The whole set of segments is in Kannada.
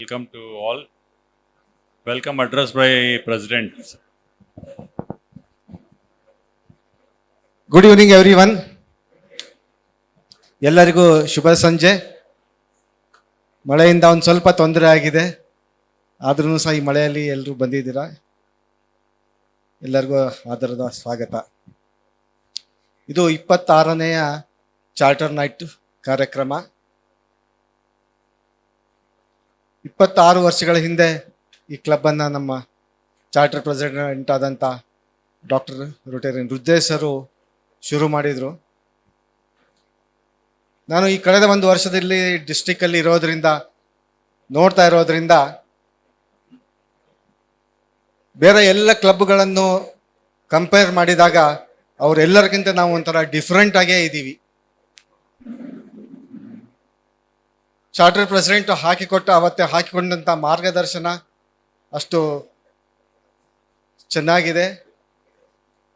Welcome to all. Welcome address by President. Good evening everyone. ಎಲ್ಲರಿಗೂ ಶುಭ ಸಂಜೆ. ಮಳೆಯಿಂದ ಒಂದು ಸ್ವಲ್ಪ ತೊಂದರೆ ಆಗಿದೆ, ಆದ್ರೂ ಸಹ ಈ ಮಳೆಯಲ್ಲಿ ಎಲ್ಲರೂ ಬಂದಿದ್ದೀರಾ. ಎಲ್ಲರಿಗೂ ಆದರದ ಸ್ವಾಗತ. ಇದು 26ನೇ ಚಾರ್ಟರ್ ನೈಟ್ ಕಾರ್ಯಕ್ರಮ. 26 ವರ್ಷಗಳ ಹಿಂದೆ ಈ ಕ್ಲಬ್ಬನ್ನು ನಮ್ಮ ಚಾರ್ಟರ್ ಪ್ರೆಸಿಡೆಂಟ್ ಆದಂಥ ಡಾಕ್ಟರ್ ರೋಟೇರಿಯನ್ ರುದ್ರೇಶರು ಶುರು ಮಾಡಿದರು. ನಾನು ಈ ಕಳೆದ ಒಂದು ವರ್ಷದಲ್ಲಿ ಡಿಸ್ಟಿಕ್ಕಲ್ಲಿ ಇರೋದ್ರಿಂದ, ನೋಡ್ತಾ ಇರೋದ್ರಿಂದ ಬೇರೆ ಎಲ್ಲ ಕ್ಲಬ್ಗಳನ್ನು ಕಂಪೇರ್ ಮಾಡಿದಾಗ ಅವರೆಲ್ಲರಿಗಿಂತ ನಾವು ಒಂಥರ ಡಿಫ್ರೆಂಟ್ ಆಗೇ ಇದ್ದೀವಿ. ಚಾರ್ಟರ್ ಪ್ರೆಸಿಡೆಂಟ್ ಅವತ್ತೇ ಹಾಕಿಕೊಂಡಂಥ ಮಾರ್ಗದರ್ಶನ ಅಷ್ಟು ಚೆನ್ನಾಗಿದೆ.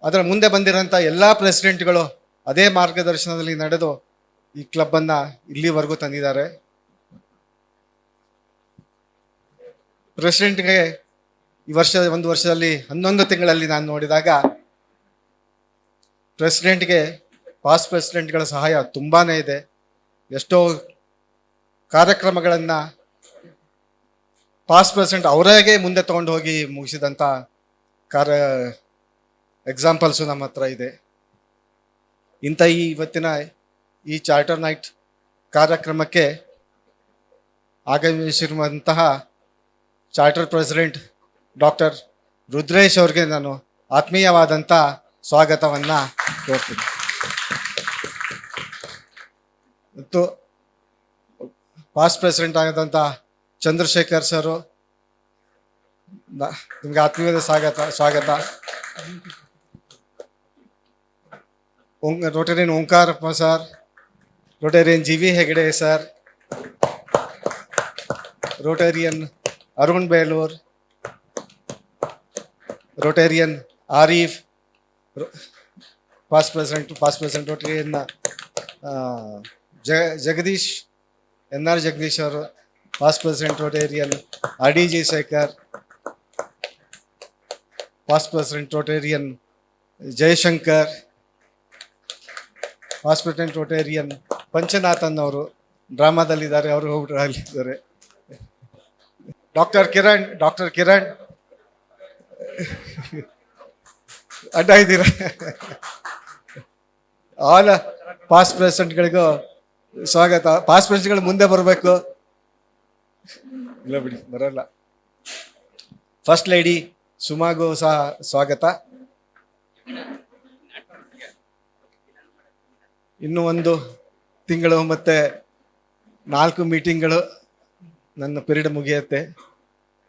ಅದರ ಮುಂದೆ ಬಂದಿರೋಂಥ ಎಲ್ಲ ಪ್ರೆಸಿಡೆಂಟ್ಗಳು ಅದೇ ಮಾರ್ಗದರ್ಶನದಲ್ಲಿ ನಡೆದು ಈ ಕ್ಲಬ್ಬನ್ನು ಇಲ್ಲಿವರೆಗೂ ತಂದಿದ್ದಾರೆ. ಪ್ರೆಸಿಡೆಂಟ್ಗೆ ಈ ಒಂದು ವರ್ಷದಲ್ಲಿ 11 ತಿಂಗಳಲ್ಲಿ ನಾನು ನೋಡಿದಾಗ ಪ್ರೆಸಿಡೆಂಟ್ಗೆ ಪಾಸ್ಟ್ ಪ್ರೆಸಿಡೆಂಟ್ಗಳ ಸಹಾಯ ತುಂಬಾ ಇದೆ. ಎಷ್ಟೋ ಕಾರ್ಯಕ್ರಮಗಳನ್ನು ಪಾಸ್ಟ್ ಪ್ರೆಸಿಡೆಂಟ್ ಅವರಾಗೆ ಮುಂದೆ ತಗೊಂಡು ಹೋಗಿ ಮುಗಿಸಿದಂಥ ಎಕ್ಸಾಂಪಲ್ಸು ನಮ್ಮ ಹತ್ರ ಇದೆ. ಇವತ್ತಿನ ಈ ಚಾರ್ಟರ್ ನೈಟ್ ಕಾರ್ಯಕ್ರಮಕ್ಕೆ ಆಗಮಿಸಿರುವಂತಹ ಚಾರ್ಟರ್ ಪ್ರೆಸಿಡೆಂಟ್ ಡಾಕ್ಟರ್ ರುದ್ರೇಶ್ ಅವ್ರಿಗೆ ನಾನು ಆತ್ಮೀಯವಾದಂಥ ಸ್ವಾಗತವನ್ನು ಕೋರ್ತೀನಿ. ಮತ್ತು ಪಾಸ್ಟ್ ಪ್ರೆಸಿಡೆಂಟ್ ಆಗಿದಂಥ ಚಂದ್ರಶೇಖರ್ ಸರು, ನಿಮಗೆ ಆತ್ಮೀಯವಾದ ಸ್ವಾಗತ. Rotarian Omkarappa sir, Rotarian G V Hegde sir, Rotarian Arun Belur, Rotarian Arif, past president Rotarian Jagadish NR Jagadish ಅವರು, past president Rotarian RDG Shekar, past president Rotarian Jayashankar, past president Rotarian Panchanathan ಅವರು ಡ್ರಾಮಾದಲ್ಲಿದ್ದಾರೆ, ಅವರು ಹೋಗ್ಬಿಟ್ಟಿದ್ದಾರೆ. ಡಾಕ್ಟರ್ ಕಿರಣ್ ಅಡ್ಡ ಇದ್ದೀರ. ಆಲ್ ಪಾಸ್ಟ್ ಪ್ರೆಸಿಡೆಂಟ್ಗಳಿಗೂ ಸ್ವಾಗತ. ಪಾಸ್ಟ್ ಪ್ರೆಸಿಡೆಂಟ್ಗಳು ಮುಂದೆ ಬರಬೇಕು. ಇಲ್ಲ ಬಿಡಿ, ಬರಲ್ಲ. ಫಸ್ಟ್ ಲೇಡಿ ಸುಮಾಗೂ ಸಹ ಸ್ವಾಗತ. ಇನ್ನು 1 ತಿಂಗಳು ಮತ್ತೆ 4 ಮೀಟಿಂಗ್ಗಳು ನನ್ನ ಪೀರಿಯಡ್ ಮುಗಿಯುತ್ತೆ.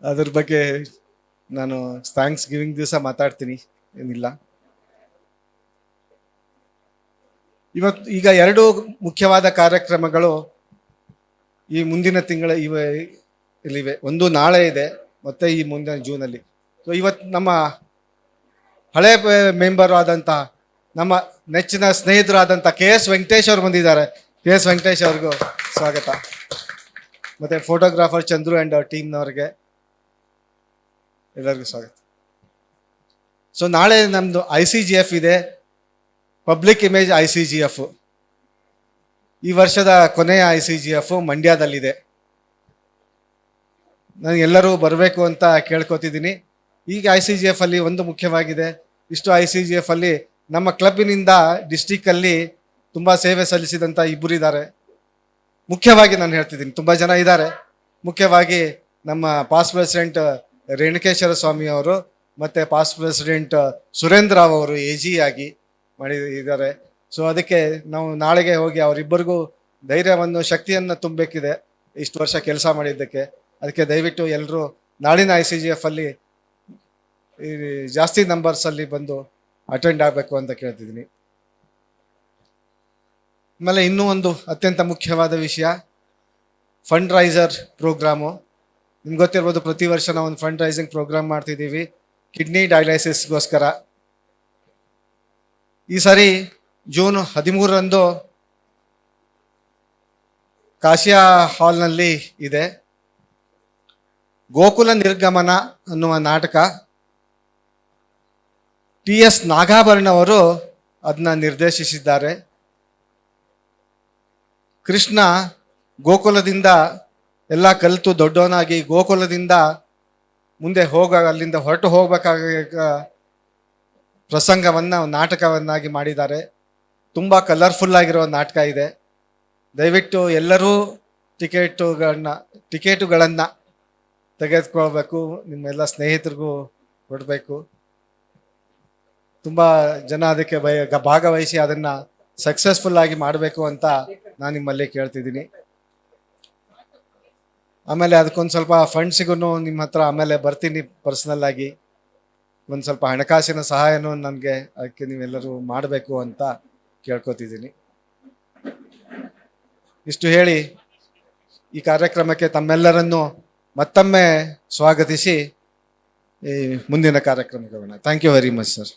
ಅದ್ರ ಬಗ್ಗೆ ನಾನು ಥ್ಯಾಂಕ್ಸ್ ಗಿವಿಂಗ್ ದಿವಸ ಮಾತಾಡ್ತೀನಿ, ಏನಿಲ್ಲ. ಈಗ 2 ಮುಖ್ಯವಾದ ಕಾರ್ಯಕ್ರಮಗಳು ಈ ಮುಂದಿನ ತಿಂಗಳ ಇಲ್ಲಿವೆ. ಒಂದು ನಾಳೆ ಇದೆ, ಮತ್ತೆ ಈ ಮುಂದಿನ ಜೂನಲ್ಲಿ. ಸೊ ಇವತ್ತು ನಮ್ಮ ಹಳೆ ಮೆಂಬರ್ ಆದಂಥ, ನಮ್ಮ ನೆಚ್ಚಿನ ಸ್ನೇಹಿತರಾದಂಥ KS ವೆಂಕಟೇಶ್ ಅವರು ಬಂದಿದ್ದಾರೆ. KS ವೆಂಕಟೇಶ್ ಅವ್ರಿಗೂ ಸ್ವಾಗತ. ಮತ್ತು ಫೋಟೋಗ್ರಾಫರ್ ಚಂದ್ರು ಆ್ಯಂಡ್ ಟೀಮ್ನವ್ರಿಗೆ ಎಲ್ಲರಿಗೂ ಸ್ವಾಗತ. ಸೊ ನಾಳೆ ನಮ್ಮದು ICGF ಇದೆ, ಪಬ್ಲಿಕ್ ಇಮೇಜ್ ICGF. ಈ ವರ್ಷದ ಕೊನೆಯ ICGF ಮಂಡ್ಯದಲ್ಲಿದೆ. ನಾನು ಎಲ್ಲರೂ ಬರಬೇಕು ಅಂತ ಕೇಳ್ಕೊತಿದ್ದೀನಿ. ಈಗ ICGF ಅಲ್ಲಿ ಒಂದು ಮುಖ್ಯವಾಗಿದೆ, ಇಷ್ಟು ICGF ಅಲ್ಲಿ ನಮ್ಮ ಕ್ಲಬ್ಬಿನಿಂದ ಡಿಸ್ಟಿಕ್ಕಲ್ಲಿ ತುಂಬ ಸೇವೆ ಸಲ್ಲಿಸಿದಂಥ ಇಬ್ಬರು ಇದ್ದಾರೆ. ಮುಖ್ಯವಾಗಿ ನಾನು ಹೇಳ್ತಿದ್ದೀನಿ, ತುಂಬ ಜನ ಇದ್ದಾರೆ. ಮುಖ್ಯವಾಗಿ ನಮ್ಮ ಪಾಸ್ಟ್ ಪ್ರೆಸಿಡೆಂಟ್ ರೇಣುಕೇಶ್ವರ ಸ್ವಾಮಿ ಅವರು ಮತ್ತು ಪಾಸ್ಟ್ ಪ್ರೆಸಿಡೆಂಟ್ ಸುರೇಂದ್ರ ರಾವ್ ಅವರು AG ಆಗಿ ಮಾಡಿದ್ದಾರೆ. ಸೊ ಅದಕ್ಕೆ ನಾವು ನಾಳೆಗೆ ಹೋಗಿ ಅವರಿಬ್ಬರಿಗೂ ಧೈರ್ಯವನ್ನು, ಶಕ್ತಿಯನ್ನು ತುಂಬಬೇಕಿದೆ ಇಷ್ಟು ವರ್ಷ ಕೆಲಸ ಮಾಡಿದ್ದಕ್ಕೆ. ಅದಕ್ಕೆ ದಯವಿಟ್ಟು ಎಲ್ಲರೂ ನಾಳಿನ ICGF ಅಲ್ಲಿ ಜಾಸ್ತಿ ನಂಬರ್ಸಲ್ಲಿ ಬಂದು ಅಟೆಂಡ್ ಆಗಬೇಕು ಅಂತ ಕೇಳ್ತಿದ್ದೀನಿ. ಆಮೇಲೆ ಇನ್ನೂ ಒಂದು ಅತ್ಯಂತ ಮುಖ್ಯವಾದ ವಿಷಯ, ಫಂಡ್ ರೈಸರ್ ಪ್ರೋಗ್ರಾಮು. ನಿಮ್ಗೆ ಗೊತ್ತಿರ್ಬೋದು, ಪ್ರತಿ ವರ್ಷ ನಾವು ಒಂದು ಫಂಡ್ ರೈಸಿಂಗ್ ಪ್ರೋಗ್ರಾಮ್ ಮಾಡ್ತಿದ್ದೀವಿ ಕಿಡ್ನಿ ಡಯಾಲಿಸಿಸ್ಗೋಸ್ಕರ. ಈ ಸಾರಿ ಜೂನ್ 13ರಂದು ಕಾಶಿಯಾ ಹಾಲ್ನಲ್ಲಿ ಇದೆ. ಗೋಕುಲ ನಿರ್ಗಮನ ಅನ್ನುವ ನಾಟಕ. TS ನಾಗಾಭರಣ ಅವರು ಅದನ್ನ ನಿರ್ದೇಶಿಸಿದ್ದಾರೆ. ಕೃಷ್ಣ ಗೋಕುಲದಿಂದ ಎಲ್ಲ ಕಲಿತು ದೊಡ್ಡವನಾಗಿ ಗೋಕುಲದಿಂದ ಮುಂದೆ ಅಲ್ಲಿಂದ ಹೊರಟು ಹೋಗ್ಬೇಕಾಗ ಪ್ರಸಂಗವನ್ನು ನಾಟಕವನ್ನಾಗಿ ಮಾಡಿದ್ದಾರೆ. ತುಂಬ ಕಲರ್ಫುಲ್ ಆಗಿರೋ ನಾಟಕ ಇದೆ. ದಯವಿಟ್ಟು ಎಲ್ಲರೂ ಟಿಕೆಟುಗಳನ್ನು ತೆಗೆದುಕೊಳ್ಬೇಕು, ನಿಮ್ಮೆಲ್ಲ ಸ್ನೇಹಿತರಿಗೂ ಕೊಡಬೇಕು. ತುಂಬ ಜನ ಅದಕ್ಕೆ ಭಾಗವಹಿಸಿ ಅದನ್ನು ಸಕ್ಸಸ್ಫುಲ್ ಆಗಿ ಮಾಡಬೇಕು ಅಂತ ನಾನು ನಿಮ್ಮಲ್ಲಿ ಕೇಳ್ತಿದ್ದೀನಿ. ಆಮೇಲೆ ಅದಕ್ಕೊಂದು ಸ್ವಲ್ಪ ಫಂಡ್ಸಿಗೂ ನಿಮ್ಮ ಹತ್ರ ಆಮೇಲೆ ಬರ್ತೀನಿ ಪರ್ಸ್ನಲ್ ಆಗಿ. ಒಂದು ಸ್ವಲ್ಪ ಹಣಕಾಸಿನ ಸಹಾಯನೂ ನನಗೆ ಅದಕ್ಕೆ ನೀವೆಲ್ಲರೂ ಮಾಡಬೇಕು ಅಂತ ಕೇಳ್ಕೊತಿದ್ದೀನಿ. ಇಷ್ಟು ಹೇಳಿ ಈ ಕಾರ್ಯಕ್ರಮಕ್ಕೆ ತಮ್ಮೆಲ್ಲರನ್ನು ಮತ್ತೊಮ್ಮೆ ಸ್ವಾಗತಿಸಿ ಈ ಮುಂದಿನ ಕಾರ್ಯಕ್ರಮಕ್ಕೆ ಹೋಗೋಣ. Thank you very much sir.